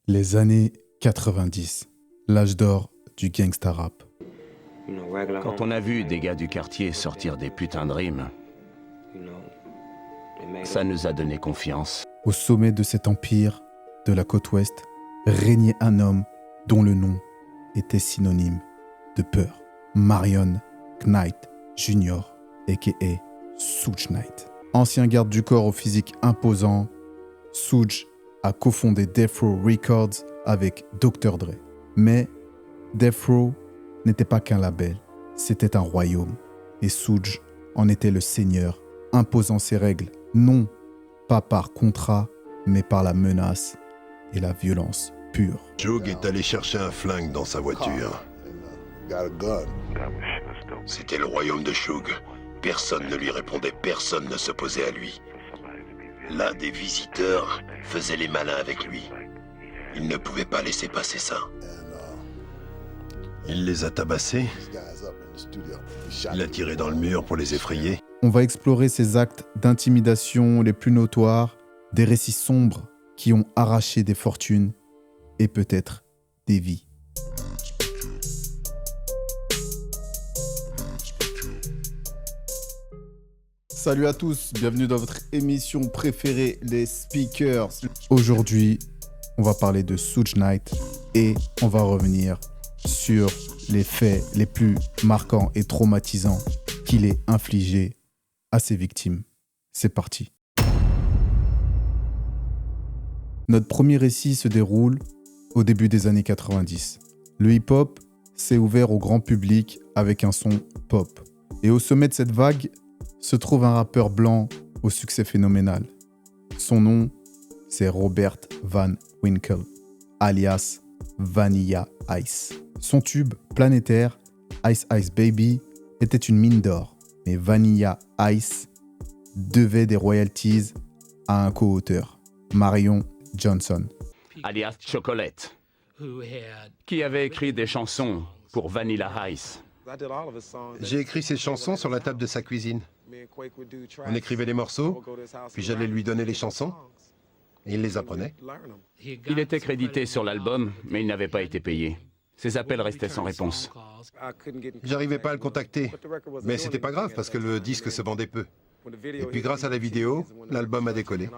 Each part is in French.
Les années 90, l'âge d'or du gangsta rap. Quand on a vu des gars du quartier sortir des putains de rimes, ça nous a donné confiance. Au sommet de cet empire de la côte ouest, régnait un homme dont le nom était synonyme de peur. Marion Knight Jr., a.k.a. Suge Knight. Ancien garde du corps au physique imposant, Suge a cofondé Death Row Records avec Dr. Dre. Mais Death Row n'était pas qu'un label, c'était un royaume. Et Suge en était le seigneur, imposant ses règles, non pas par contrat, mais par la menace et la violence pure. Suge est allé chercher un flingue dans sa voiture. C'était le royaume de Suge. Personne ne lui répondait, personne ne s'opposait à lui. Là, des visiteurs faisaient les malins avec lui. Il ne pouvait pas laisser passer ça. Il les a tabassés. Il a tiré dans le mur pour les effrayer. On va explorer ces actes d'intimidation les plus notoires, des récits sombres qui ont arraché des fortunes et peut-être des vies. Salut à tous, bienvenue dans votre émission préférée, les Speakers. Aujourd'hui, on va parler de Suge Knight et on va revenir sur les faits les plus marquants et traumatisants qu'il ait infligés à ses victimes. C'est parti. Notre premier récit se déroule au début des années 90. Le hip-hop s'est ouvert au grand public avec un son pop. Et au sommet de cette vague se trouve un rappeur blanc au succès phénoménal. Son nom, c'est Robert Van Winkle, alias Vanilla Ice. Son tube planétaire, Ice Ice Baby, était une mine d'or. Mais Vanilla Ice devait des royalties à un co-auteur, Marion Johnson. Alias Chocolate, qui avait écrit des chansons pour Vanilla Ice. J'ai écrit ces chansons sur la table de sa cuisine. On écrivait les morceaux, puis j'allais lui donner les chansons, et il les apprenait. Il était crédité sur l'album, mais il n'avait pas été payé. Ses appels restaient sans réponse. J'arrivais pas à le contacter, mais c'était pas grave parce que le disque se vendait peu. Et puis grâce à la vidéo, l'album a décollé.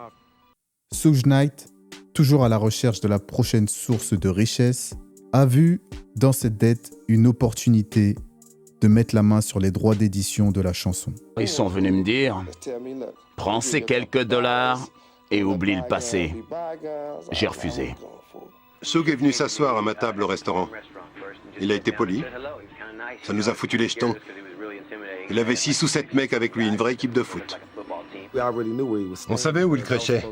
Suge Knight, toujours à la recherche de la prochaine source de richesse, a vu dans cette dette une opportunité de mettre la main sur les droits d'édition de la chanson. Ils sont venus me dire, prends ces quelques dollars et oublie le passé. J'ai refusé. Suge est venu s'asseoir à ma table au restaurant. Il a été poli. Ça nous a foutu les jetons. Il avait 6 ou 7 mecs avec lui, une vraie équipe de foot. On savait où il crêchait,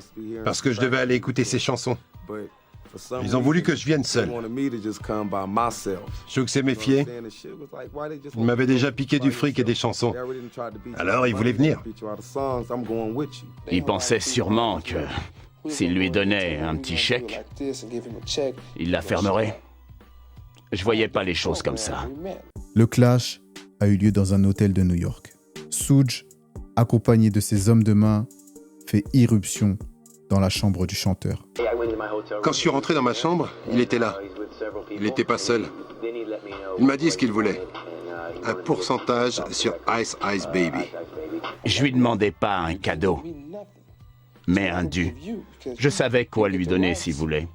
parce que je devais aller écouter ses chansons. Ils ont voulu que je vienne seul. Suge s'est méfié. Il m'avait déjà piqué du fric et des chansons. Alors il voulait venir. Il pensait sûrement que s'il lui donnait un petit chèque, il la fermerait. Je voyais pas les choses comme ça. Le clash a eu lieu dans un hôtel de New York. Suge, accompagné de ses hommes de main, fait irruption dans la chambre du chanteur. Quand je suis rentré dans ma chambre, il était là. Il n'était pas seul. Il m'a dit ce qu'il voulait. Un pourcentage sur Ice Ice Baby. Je lui demandais pas un cadeau, mais un dû. Je savais quoi lui donner s'il voulait.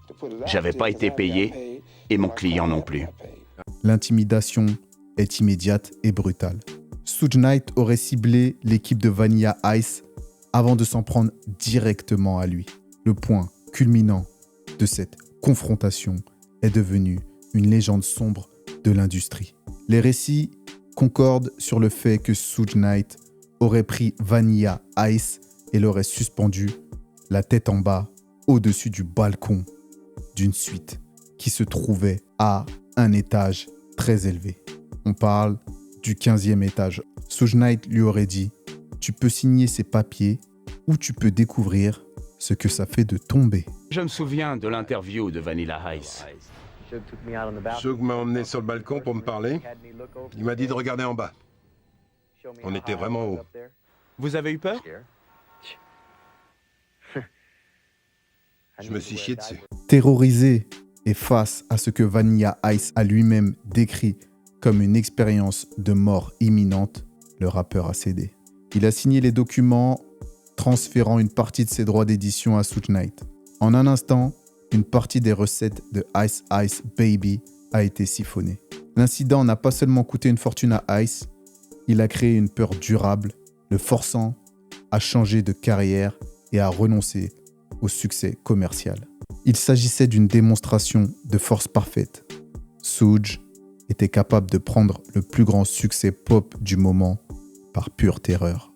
J'avais pas été payé et mon client non plus. L'intimidation est immédiate et brutale. Suge Knight aurait ciblé l'équipe de Vanilla Ice avant de s'en prendre directement à lui. Le point culminant de cette confrontation est devenu une légende sombre de l'industrie. Les récits concordent sur le fait que Suge Knight aurait pris Vanilla Ice et l'aurait suspendu la tête en bas au-dessus du balcon d'une suite qui se trouvait à un étage très élevé. On parle du 15e étage. Suge Knight lui aurait dit « Tu peux signer ces papiers ou tu peux découvrir ce que ça fait de tomber. » Je me souviens de l'interview de Vanilla Ice. Suge m'a emmené sur le balcon pour me parler. Il m'a dit de regarder en bas. On était vraiment haut. Vous avez eu peur? Je me suis chié dessus. Terrorisé Et face à ce que Vanilla Ice a lui-même décrit comme une expérience de mort imminente, le rappeur a cédé. Il a signé les documents transférant une partie de ses droits d'édition à Suge Knight. En un instant, une partie des recettes de Ice Ice Baby a été siphonnée. L'incident n'a pas seulement coûté une fortune à Ice, il a créé une peur durable, le forçant à changer de carrière et à renoncer au succès commercial. Il s'agissait d'une démonstration de force parfaite. Suge était capable de prendre le plus grand succès pop du moment par pure terreur.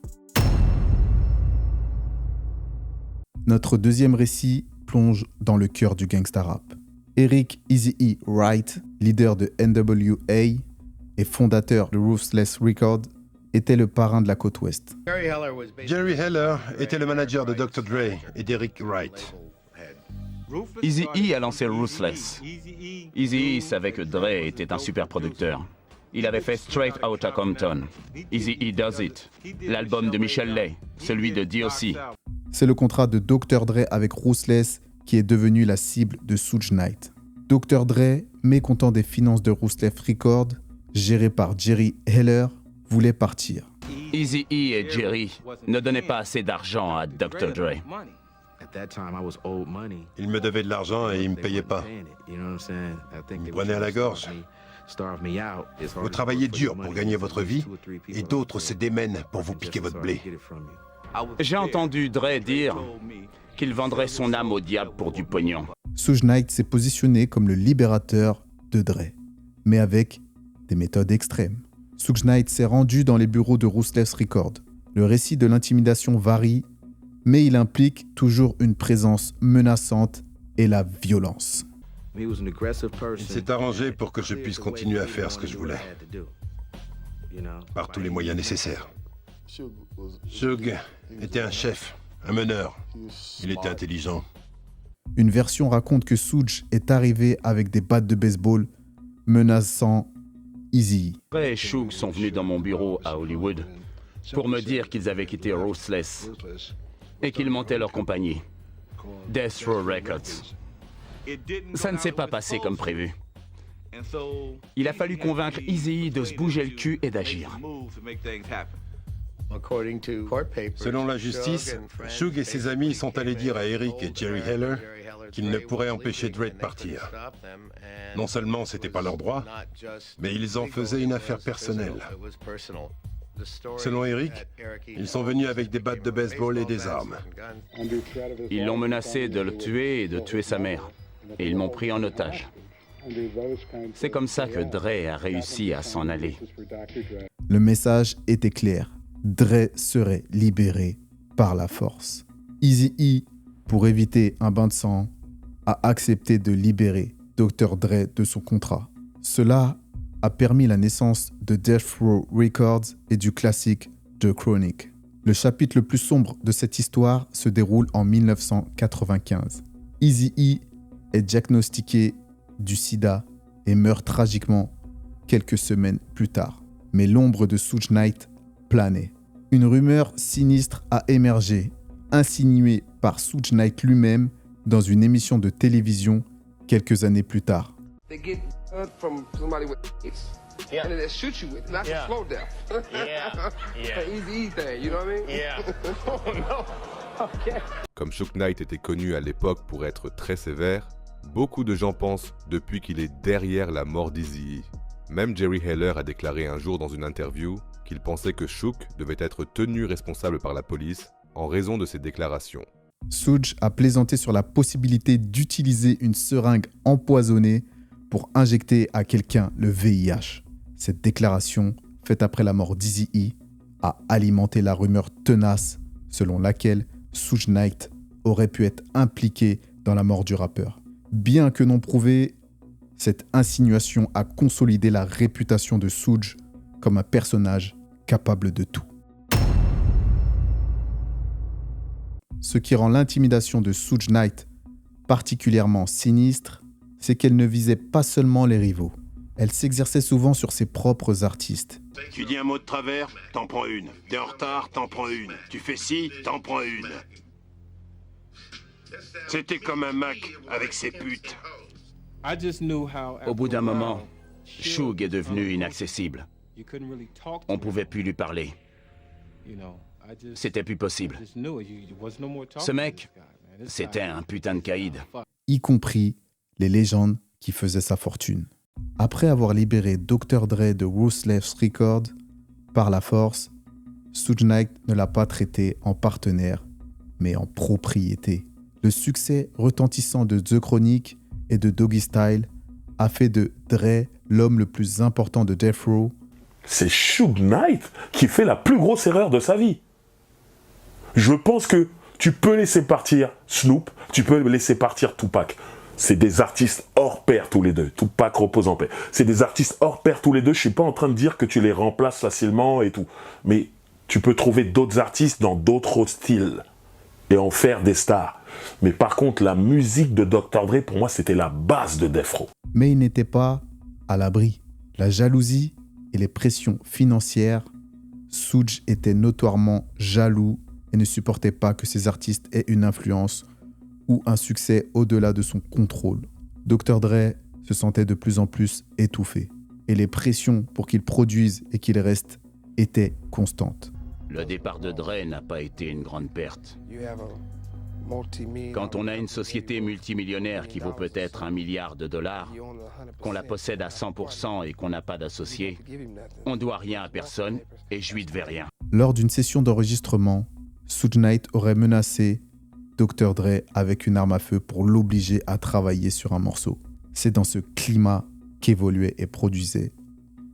Notre deuxième récit plonge dans le cœur du gangsta rap. Eric Eazy-E Wright, leader de NWA et fondateur de Ruthless Records, était le parrain de la côte ouest. Jerry Heller était le manager de Dr. Dre et d'Eric Wright. Eazy-E a lancé Ruthless. Eazy-E savait que Dre était un super producteur. Il avait fait Straight Outta Compton, Eazy-E Does It, l'album de Michel Lay, celui de D.O.C. C'est le contrat de Dr. Dre avec Ruthless qui est devenu la cible de Suge Knight. Dr. Dre, mécontent des finances de Ruthless Records, géré par Jerry Heller, voulait partir. Eazy-E et Jerry ne donnaient pas assez d'argent à Dr. Dre. Il me devait de l'argent et il me payait pas. Il me prenait à la gorge. Vous travaillez dur pour gagner votre vie et d'autres se démènent pour vous piquer votre blé. J'ai entendu Dre dire qu'il vendrait son âme au diable pour du pognon. Suge Knight s'est positionné comme le libérateur de Dre, mais avec des méthodes extrêmes. Suge Knight s'est rendu dans les bureaux de Ruthless Records. Le récit de l'intimidation varie, mais il implique toujours une présence menaçante et la violence. Il s'est arrangé pour que je puisse continuer à faire ce que je voulais, par tous les moyens nécessaires. Suge était un chef, un meneur. Il était intelligent. Une version raconte que Suge est arrivé avec des battes de baseball menaçant Eazy. Dre et Suge sont venus dans mon bureau à Hollywood pour me dire qu'ils avaient quitté Ruthless et qu'ils montaient leur compagnie, Death Row Records. Ça ne s'est pas passé comme prévu. Il a fallu convaincre Eazy-E de se bouger le cul et d'agir. Selon la justice, Suge et ses amis sont allés dire à Eric et Jerry Heller qu'ils ne pourraient empêcher Dre de partir. Non seulement c'était pas leur droit, mais ils en faisaient une affaire personnelle. Selon Eric, ils sont venus avec des battes de baseball et des armes. Ils l'ont menacé de le tuer et de tuer sa mère. Et ils m'ont pris en otage. C'est comme ça que Dre a réussi à s'en aller. Le message était clair. Dre serait libéré par la force. Eazy-E, pour éviter un bain de sang, a accepté de libérer Dr. Dre de son contrat. Cela a permis la naissance de Death Row Records et du classique The Chronic. Le chapitre le plus sombre de cette histoire se déroule en 1995. Eazy-E est diagnostiqué du sida et meurt tragiquement quelques semaines plus tard. Mais l'ombre de Suge Knight planait. Une rumeur sinistre a émergé, insinuée par Suge Knight lui-même dans une émission de télévision quelques années plus tard. Comme Suge Knight était connu à l'époque pour être très sévère, beaucoup de gens pensent depuis qu'il est derrière la mort d'Eazy-E. Même Jerry Heller a déclaré un jour dans une interview qu'il pensait que Suge devait être tenu responsable par la police en raison de ses déclarations. Suge a plaisanté sur la possibilité d'utiliser une seringue empoisonnée pour injecter à quelqu'un le VIH. Cette déclaration, faite après la mort d'Eazy-E, a alimenté la rumeur tenace selon laquelle Suge Knight aurait pu être impliqué dans la mort du rappeur. Bien que non prouvée, cette insinuation a consolidé la réputation de Suge comme un personnage capable de tout. Ce qui rend l'intimidation de Suge Knight particulièrement sinistre, c'est qu'elle ne visait pas seulement les rivaux. Elle s'exerçait souvent sur ses propres artistes. Tu dis un mot de travers, t'en prends une. T'es en retard, t'en prends une. Tu fais ci, t'en prends une. C'était comme un Mac avec ses putes. Au bout d'un moment, Suge est devenu inaccessible. On ne pouvait plus lui parler. C'était plus possible. Ce mec, c'était un putain de caïd. Y compris les légendes qui faisaient sa fortune. Après avoir libéré Dr. Dre de Ruthless Records par la force, Suge Knight ne l'a pas traité en partenaire, mais en propriété. Le succès retentissant de The Chronic et de Doggy Style a fait de Dre l'homme le plus important de Death Row. C'est Suge Knight qui fait la plus grosse erreur de sa vie. Je pense que tu peux laisser partir Snoop, tu peux laisser partir Tupac. C'est des artistes hors pair tous les deux. Tupac repose en paix. C'est des artistes hors pair tous les deux. Je suis pas en train de dire que tu les remplaces facilement et tout. Mais tu peux trouver d'autres artistes dans d'autres styles et en faire des stars. Mais par contre, la musique de Dr. Dre, pour moi, c'était la base de Death Row. Mais il n'était pas à l'abri. La jalousie et les pressions financières, Suge était notoirement jaloux et ne supportait pas que ses artistes aient une influence ou un succès au-delà de son contrôle. Dr. Dre se sentait de plus en plus étouffé et les pressions pour qu'il produise et qu'il reste étaient constantes. Le départ de Dre n'a pas été une grande perte. Quand on a une société multimillionnaire qui vaut peut-être $1 milliard, qu'on la possède à 100% et qu'on n'a pas d'associés, on ne doit rien à personne et je lui devais rien. Lors d'une session d'enregistrement, Suge Knight aurait menacé Dr. Dre avec une arme à feu pour l'obliger à travailler sur un morceau. C'est dans ce climat qu'évoluait et produisait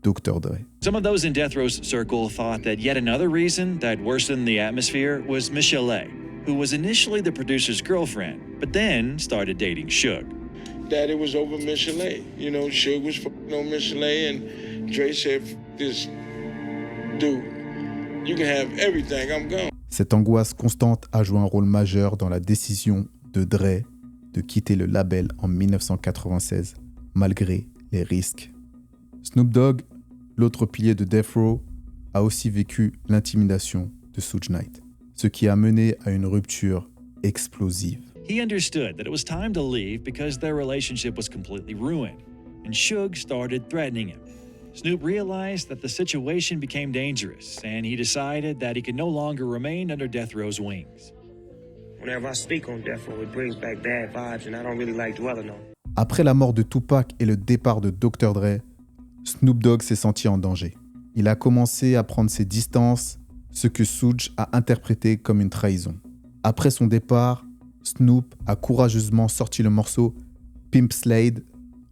Dr. Dre. Some of those in Death Row's circle thought that yet another reason that worsened the atmosphere was Michelle, who was initially the producer's girlfriend, but then started dating Suge. That it was over Michelle. You know, Suge was f***ing on Michelle, and Dre said, this dude, you can have everything, I'm gone. Cette angoisse constante a joué un rôle majeur dans la décision de Dre de quitter le label en 1996, malgré les risques. Snoop Dogg, l'autre pilier de Death Row, a aussi vécu l'intimidation de Suge Knight, ce qui a mené à une rupture explosive. He understood that it was time to leave because their relationship was completely ruined, and Suge started threatening him. Snoop realized that the situation became dangerous, and he decided that he could no longer remain under Death Row's wings. Whenever I speak on Death Row, it brings back bad vibes, and I don't really like dwelling on it. Après la mort de Tupac et le départ de Dr. Dre, Snoop Dogg s'est senti en danger. Il a commencé à prendre ses distances, ce que Suge a interprété comme une trahison. Après son départ, Snoop a courageusement sorti le morceau Pimp Slade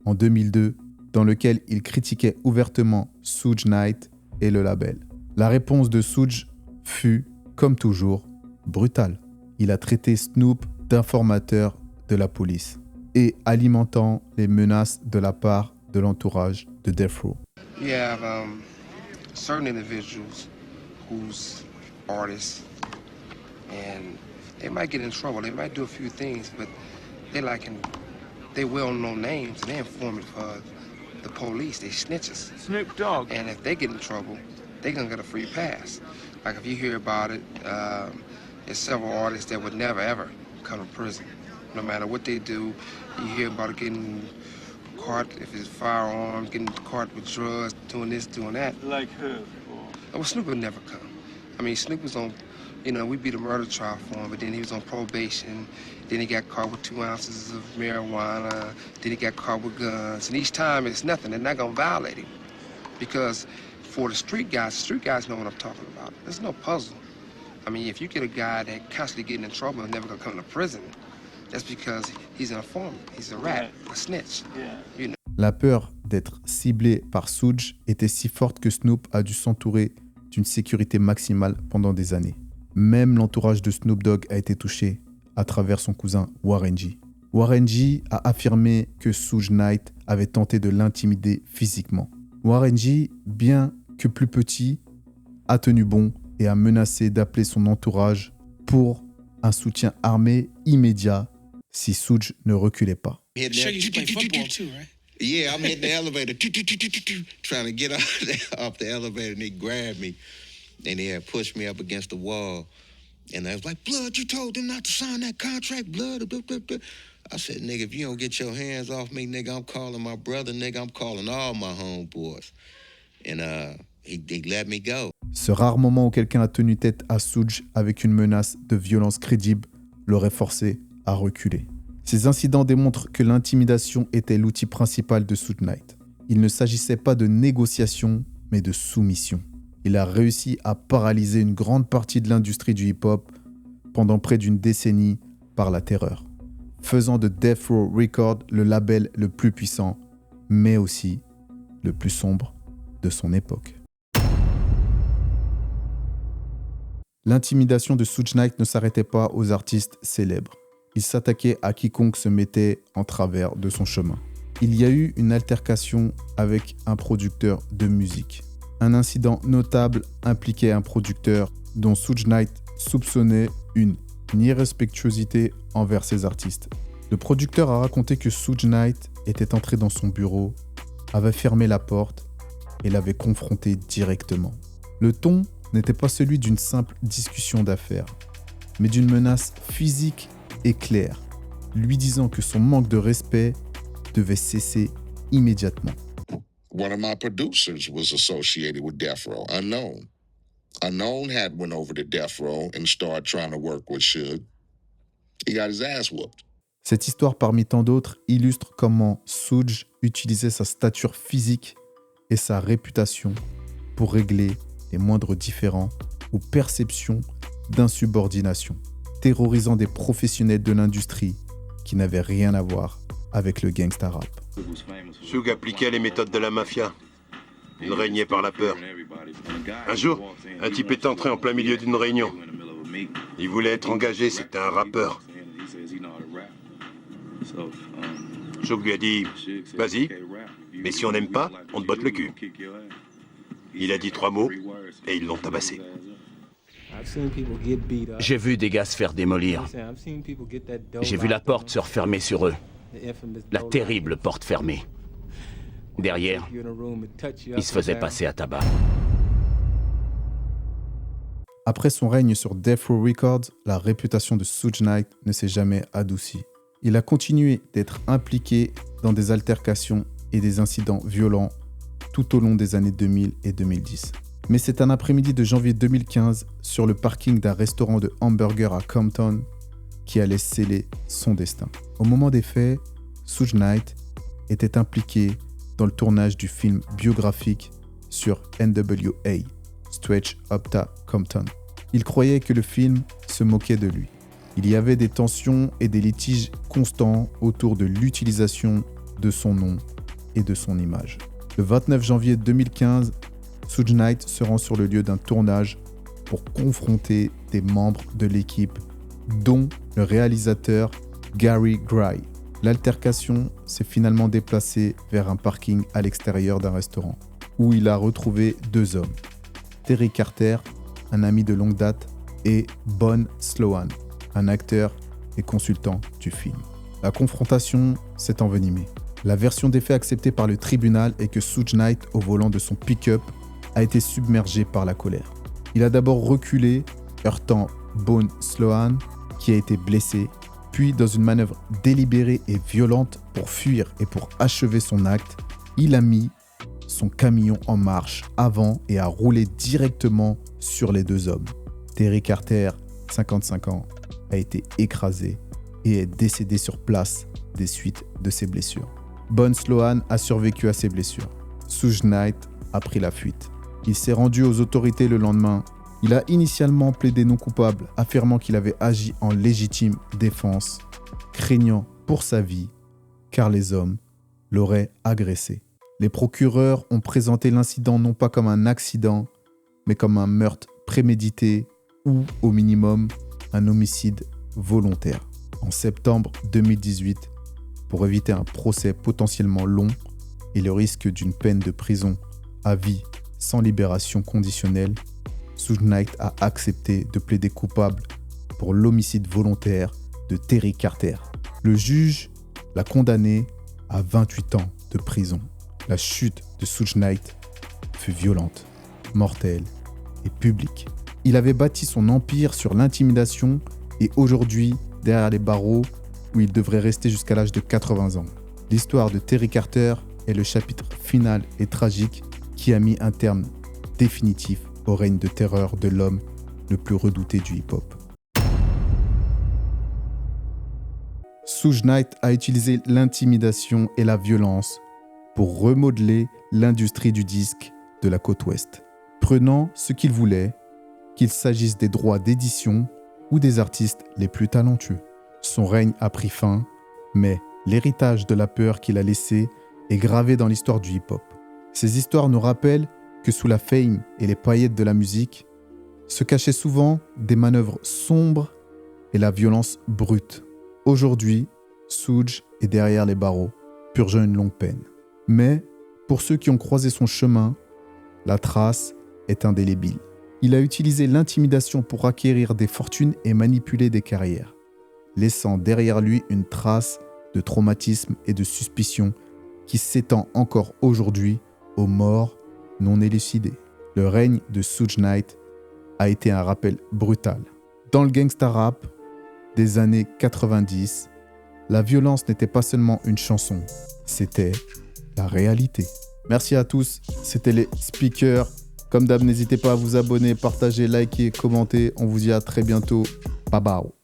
en 2002, dans lequel il critiquait ouvertement Suge Knight et le label. La réponse de Suge fut, comme toujours, brutale. Il a traité Snoop d'informateur de la police et alimentant les menaces de la part de l'entourage de Death Row. You have certain individuals who's artists and they might get in trouble. They might do a few things, but they well-known names and they're informative for the police. They snitches. Snoop Dogg. And if they get in trouble, they're gonna get a free pass. Like if you hear about it, there's several artists that would never ever come to prison. No matter what they do, you hear about it getting caught, if it's firearms, getting caught with drugs, doing this, doing that. Like who? Well, Snoop would never come. I mean, Snoop was on, you know, we beat a murder trial for him, but then he was on probation. Then he got caught with 2 ounces of marijuana. Then he got caught with guns. And each time it's nothing. They're not going to violate him. Because for the street guys know what I'm talking about. There's no puzzle. I mean, if you get a guy that constantly getting in trouble and never going to come to prison, that's because he's an informant. He's a rat, a snitch. You know. La peur d'être ciblé par Suge était si forte que Snoop a dû s'entourer d'une sécurité maximale pendant des années. Même l'entourage de Snoop Dogg a été touché à travers son cousin Warren G. Warren G a affirmé que Suge Knight avait tenté de l'intimider physiquement. Warren G, bien que plus petit, a tenu bon et a menacé d'appeler son entourage pour un soutien armé immédiat si Suge ne reculait pas. Yeah, I'm hitting the elevator, trying to get off the elevator, and they grabbed me, and they had pushed me up against the wall. And I was like, Blood, you told them not to sign that contract, Blood. I said, nigga, if you don't get your hands off me, nigga, I'm calling my brother, nigga, I'm calling all my homeboys. And he let me go. Ce rare moment où quelqu'un a tenu tête à Suge avec une menace de violence crédible l'aurait forcé à reculer. Ces incidents démontrent que l'intimidation était l'outil principal de Suge Knight. Il ne s'agissait pas de négociation, mais de soumission. Il a réussi à paralyser une grande partie de l'industrie du hip-hop pendant près d'une décennie par la terreur, faisant de Death Row Records le label le plus puissant, mais aussi le plus sombre de son époque. L'intimidation de Suge Knight ne s'arrêtait pas aux artistes célèbres. Il s'attaquait à quiconque se mettait en travers de son chemin. Il y a eu une altercation avec un producteur de musique. Un incident notable impliquait un producteur dont Suge Knight soupçonnait une irrespectuosité envers ses artistes. Le producteur a raconté que Suge Knight était entré dans son bureau, avait fermé la porte et l'avait confronté directement. Le ton n'était pas celui d'une simple discussion d'affaires, mais d'une menace physique et claire, lui disant que son manque de respect devait cesser immédiatement. One of my producers was associated with Death Row, Unknown. Unknown had went over to Death Row and started trying to work with Suge. He got his ass whooped. Cette histoire parmi tant d'autres illustre comment Suge utilisait sa stature physique et sa réputation pour régler les moindres différends ou perceptions d'insubordination, terrorisant des professionnels de l'industrie qui n'avaient rien à voir avec le gangsta rap. Suge appliquait les méthodes de la mafia. Il régnait par la peur. Un jour, un type est entré en plein milieu d'une réunion. Il voulait être engagé, c'était un rappeur. Suge lui a dit « Vas-y, mais si on n'aime pas, on te botte le cul. » Il a dit 3 mots et ils l'ont tabassé. J'ai vu des gars se faire démolir. J'ai vu la porte se refermer sur eux. La terrible porte fermée. Derrière, il se faisait passer à tabac. Après son règne sur Death Row Records, la réputation de Suge Knight ne s'est jamais adoucie. Il a continué d'être impliqué dans des altercations et des incidents violents tout au long des années 2000 et 2010. Mais c'est un après-midi de janvier 2015 sur le parking d'un restaurant de hamburgers à Compton qui allait sceller son destin. Au moment des faits, Suge Knight était impliqué dans le tournage du film biographique sur NWA, Stretch Opta Compton. Il croyait que le film se moquait de lui. Il y avait des tensions et des litiges constants autour de l'utilisation de son nom et de son image. Le 29 janvier 2015, Suge Knight se rend sur le lieu d'un tournage pour confronter des membres de l'équipe, dont le réalisateur Gary Gray. L'altercation s'est finalement déplacée vers un parking à l'extérieur d'un restaurant, où il a retrouvé 2 hommes, Terry Carter, un ami de longue date, et Bon Sloan, un acteur et consultant du film. La confrontation s'est envenimée. La version des faits acceptée par le tribunal est que Suge Knight, au volant de son pick-up, a été submergé par la colère. Il a d'abord reculé, heurtant Bon Sloan, qui a été blessé, puis dans une manœuvre délibérée et violente pour fuir et pour achever son acte, il a mis son camion en marche avant et a roulé directement sur les 2 hommes. Terry Carter, 55 ans, a été écrasé et est décédé sur place des suites de ses blessures. Bon Sloan a survécu à ses blessures. Suge Knight a pris la fuite. Il s'est rendu aux autorités le lendemain. Il a initialement plaidé non coupable, affirmant qu'il avait agi en légitime défense, craignant pour sa vie, car les hommes l'auraient agressé. Les procureurs ont présenté l'incident non pas comme un accident, mais comme un meurtre prémédité ou, au minimum, un homicide volontaire. En septembre 2018, pour éviter un procès potentiellement long et le risque d'une peine de prison à vie sans libération conditionnelle, Suge Knight a accepté de plaider coupable pour l'homicide volontaire de Terry Carter. Le juge l'a condamné à 28 ans de prison. La chute de Suge Knight fut violente, mortelle et publique. Il avait bâti son empire sur l'intimidation et aujourd'hui, derrière les barreaux, où il devrait rester jusqu'à l'âge de 80 ans. L'histoire de Terry Carter est le chapitre final et tragique qui a mis un terme définitif au règne de terreur de l'homme le plus redouté du hip-hop. Suge Knight a utilisé l'intimidation et la violence pour remodeler l'industrie du disque de la côte ouest, prenant ce qu'il voulait, qu'il s'agisse des droits d'édition ou des artistes les plus talentueux. Son règne a pris fin, mais l'héritage de la peur qu'il a laissé est gravé dans l'histoire du hip-hop. Ces histoires nous rappellent que sous la fame et les paillettes de la musique, se cachaient souvent des manœuvres sombres et la violence brute. Aujourd'hui, Suge est derrière les barreaux, purgeant une longue peine. Mais, pour ceux qui ont croisé son chemin, la trace est indélébile. Il a utilisé l'intimidation pour acquérir des fortunes et manipuler des carrières, laissant derrière lui une trace de traumatisme et de suspicion qui s'étend encore aujourd'hui aux morts non élucidées. Le règne de Suge Knight a été un rappel brutal. Dans le gangsta rap des années 90, la violence n'était pas seulement une chanson, c'était la réalité. Merci à tous, c'était les speakers. Comme d'hab, n'hésitez pas à vous abonner, partager, liker, commenter. On vous dit à très bientôt. Bye bye.